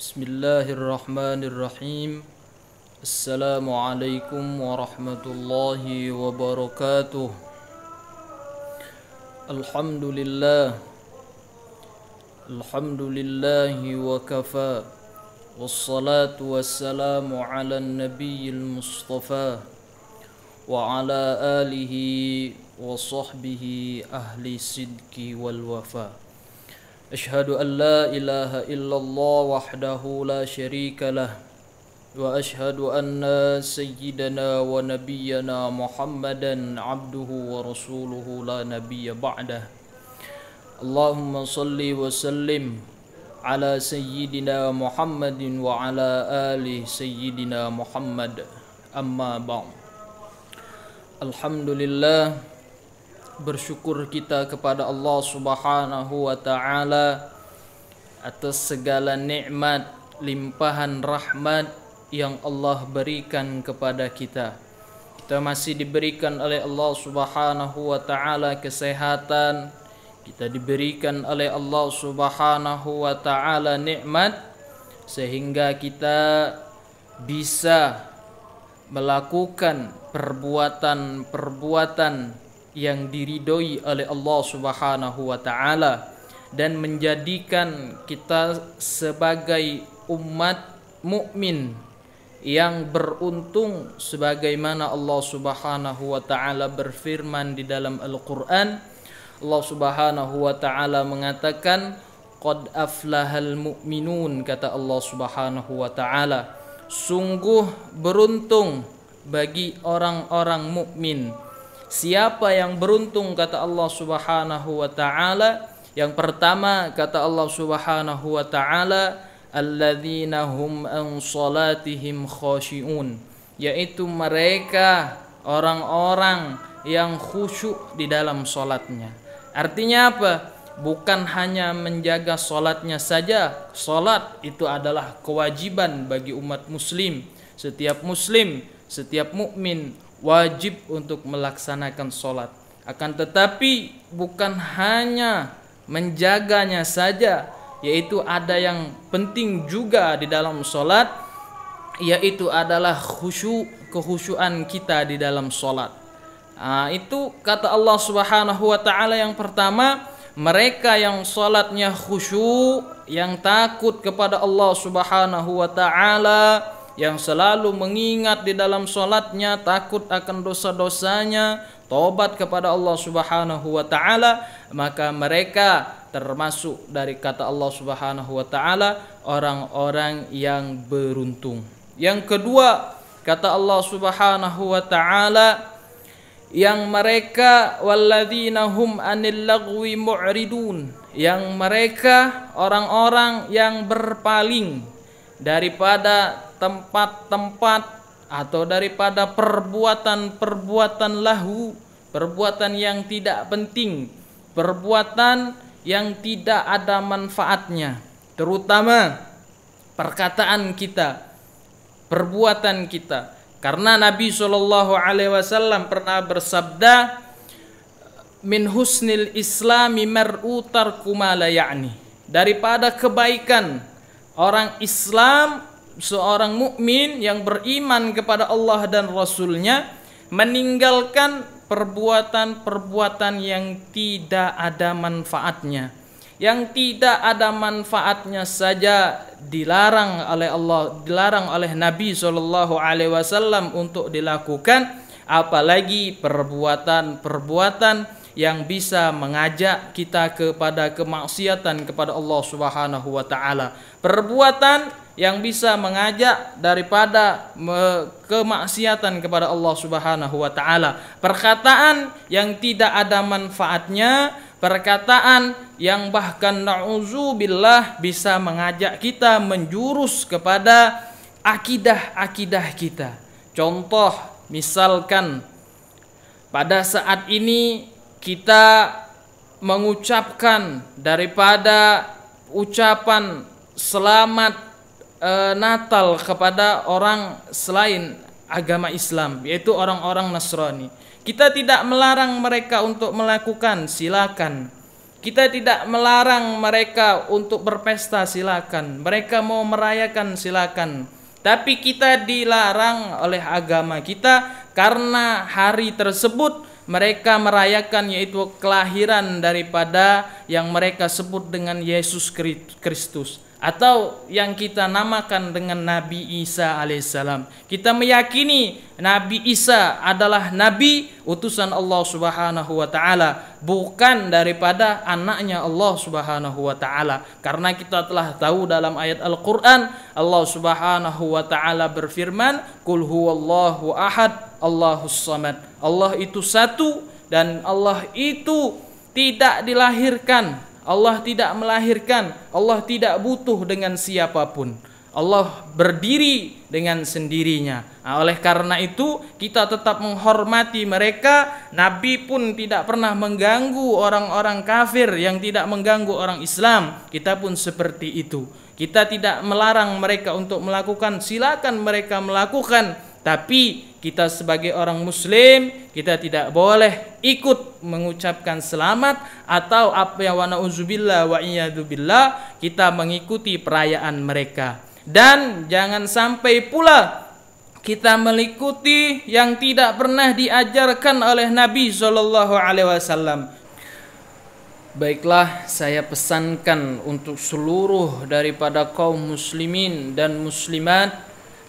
Bismillahirrahmanirrahim. Assalamualaikum warahmatullahi wabarakatuh. Alhamdulillah. Alhamdulillahi wa kafa. Wassalatu wassalamu ala nabiyil mustafa wa ala alihi wa sahbihi ahli sidki wal wafa. Ashhadu an la ilaha illallah wahdahu la syarika lah wa ashhadu anna sayyidana wa nabiyyana Muhammadan abduhu wa rasuluhu la nabiyya ba'dah. Allahumma salli wa sallim ala sayyidina Muhammadin wa ala ali sayyidina Muhammad, amma ba'd. Alhamdulillah, bersyukur kita kepada Allah Subhanahu wa ta'ala atas segala nikmat, limpahan rahmat yang Allah berikan kepada kita. Kita masih diberikan oleh Allah Subhanahu wa ta'ala kesehatan. Kita diberikan oleh Allah Subhanahu wa ta'ala nikmat sehingga kita bisa melakukan perbuatan-perbuatan yang diridhoi oleh Allah Subhanahu wa ta'ala dan menjadikan kita sebagai umat mukmin yang beruntung, sebagaimana Allah Subhanahu wa ta'ala berfirman di dalam Al-Qur'an. Allah Subhanahu wa ta'ala mengatakan, qad aflahal mu'minun, kata Allah Subhanahu wa ta'ala, sungguh beruntung bagi orang-orang mukmin. Siapa yang beruntung, kata Allah Subhanahu wa ta'ala? Yang pertama, kata Allah Subhanahu wa ta'ala, alladzina hum an salatihim khashi'un, yaitu mereka orang-orang yang khusyuk di dalam salatnya. Artinya apa? Bukan hanya menjaga salatnya saja. Salat itu adalah kewajiban bagi umat muslim. Setiap muslim, setiap mukmin wajib untuk melaksanakan sholat. Akan tetapi bukan hanya menjaganya saja, yaitu ada yang penting juga di dalam sholat, yaitu adalah khusyuk, kehusyuan kita di dalam sholat. Itu kata Allah Subhanahu wa ta'ala yang pertama, mereka yang sholatnya khusyuk, yang takut kepada Allah Subhanahu wa ta'ala, yang selalu mengingat di dalam sholatnya, takut akan dosa-dosanya, tobat kepada Allah Subhanahu wa ta'ala, maka mereka termasuk dari kata Allah Subhanahu wa ta'ala orang-orang yang beruntung. Yang kedua, kata Allah Subhanahu wa ta'ala, yang mereka walladzina hum anil lagwi mu'ridun, yang mereka orang-orang yang berpaling daripada tempat-tempat atau daripada perbuatan-perbuatan lahu, perbuatan yang tidak penting, perbuatan yang tidak ada manfaatnya, terutama perkataan kita, perbuatan kita. Karena Nabi SAW pernah bersabda, min husnil islami mar'u tarku ma la ya'ni, daripada kebaikan orang Islam, seorang mukmin yang beriman kepada Allah dan Rasulnya, meninggalkan perbuatan-perbuatan yang tidak ada manfaatnya. Yang tidak ada manfaatnya saja dilarang oleh Allah, dilarang oleh Nabi SAW untuk dilakukan, apalagi perbuatan-perbuatan yang bisa mengajak kita kepada kemaksiatan kepada Allah Subhanahu wa ta'ala. Perbuatan yang bisa mengajak daripada kemaksiatan kepada Allah Subhanahu wa ta'ala. Perkataan yang tidak ada manfaatnya, perkataan yang bahkan na'udzubillah bisa mengajak kita menjurus kepada akidah-akidah kita. Contoh, misalkan pada saat ini kita mengucapkan daripada ucapan selamat Natal kepada orang selain agama Islam, yaitu orang-orang Nasrani. Kita tidak melarang mereka untuk melakukan, silakan. Kita tidak melarang mereka untuk berpesta, silakan. Mereka mau merayakan, silakan. Tapi kita dilarang oleh agama kita karena hari tersebut mereka merayakan, yaitu kelahiran daripada yang mereka sebut dengan Yesus Kristus, atau yang kita namakan dengan Nabi Isa alaihissalam. Kita meyakini Nabi Isa adalah nabi utusan Allah Subhanahu wa taala, bukan daripada anaknya Allah Subhanahu wa taala. Karena kita telah tahu dalam ayat Al-Qur'an Allah Subhanahu wa taala berfirman, "Qul huwallahu ahad, Allahus samad." Allah itu satu dan Allah itu tidak dilahirkan. Allah tidak melahirkan, Allah tidak butuh dengan siapapun. Allah berdiri dengan sendirinya. Nah, oleh karena itu kita tetap menghormati mereka. Nabi pun tidak pernah mengganggu orang-orang kafir yang tidak mengganggu orang Islam. Kita pun seperti itu. Kita tidak melarang mereka untuk melakukan, silakan mereka melakukan. Tapi kita sebagai orang muslim, kita tidak boleh ikut mengucapkan selamat atau apa yang wa na'udzubillah wa iyadzubillah, kita mengikuti perayaan mereka. Dan jangan sampai pula kita mengikuti yang tidak pernah diajarkan oleh Nabi SAW. Baiklah, saya pesankan untuk seluruh daripada kaum muslimin dan muslimat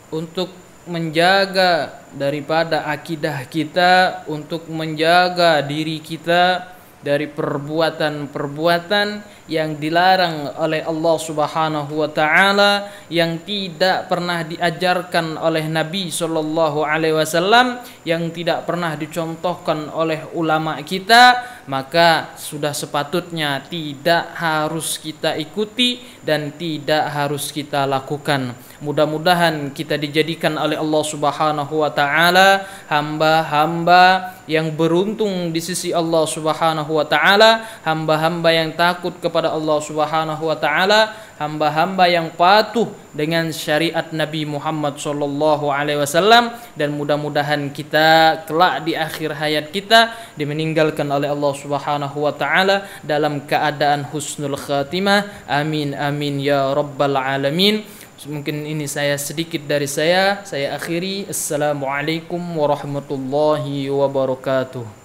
untuk menjaga daripada akidah kita, untuk menjaga diri kita dari perbuatan-perbuatan yang dilarang oleh Allah Subhanahu wa taala, yang tidak pernah diajarkan oleh Nabi sallallahu alaihi wasallam, yang tidak pernah dicontohkan oleh ulama kita, maka sudah sepatutnya tidak harus kita ikuti dan tidak harus kita lakukan. Mudah-mudahan kita dijadikan oleh Allah Subhanahu wa taala hamba-hamba yang beruntung di sisi Allah Subhanahu wa taala, hamba-hamba yang takut kepada Allah Subhanahu wa taala, hamba-hamba yang patuh dengan syariat Nabi Muhammad sallallahu alaihi wasallam, dan mudah-mudahan kita kelak di akhir hayat kita dimeninggalkan oleh Allah Subhanahu wa taala dalam keadaan husnul khatimah. Amin amin ya rabbal alamin. Mungkin ini sedikit dari saya akhiri. Assalamualaikum warahmatullahi wabarakatuh.